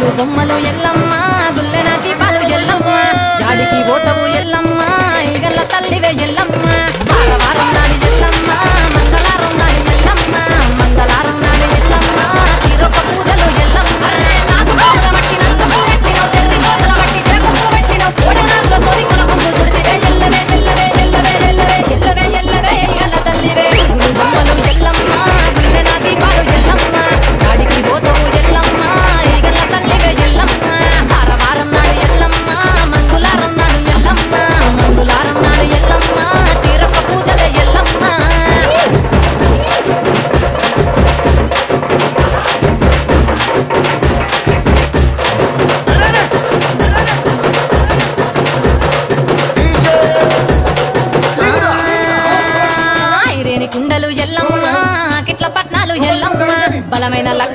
గుళ్ళు బొమ్మలు ఎల్లమ్మ గుల్లెన దీపాలు ఎల్లమ్మ జాడికి పోతవు ఎల్లమ్మ ఈగల్ల తల్లివే ఎల్లమ్మ వారం నాడు ఎల్లమ్మ మంగళారం నాడు ఎల్లమ్మ మంగళారం నాడు ఎల్లమ్మ తీరొక పూజలు ఎల్లమ్మ నాకు పూల బట్టి నాకు పెట్టినవు తెర్రి పూల బట్టి జగపు పెట్టినవు కోడ నాకు తోని కొనకొంగు చుడితివే ఎల్లవే ఎల్లవే ఎల్లవే ఎల్లవే ఎల్లవే ఎల్లవే ఈగల్ల తల్లివే గుళ్ళు బొమ్మలు ఎల్లమ్మ గుల్లెన దీపాలు ఎల్లమ్మ జాడికి పోతవు ఎల్లమ్మ ఈగల్ల తల్లివే ఎల్లమ్మ వారం నాడు ఎల్లమ్మ మంగళారం నాడు ఎల్లమ్మ మంగళారం నాడు ఎల్లమ్మ తీరొక పూజలే ఎల్లమ్మ ఐరేని కుండలు ఎల్లమ్మ కిట్ల పట్నాలు ఎల్లమ్మ బలమైన లగ్గం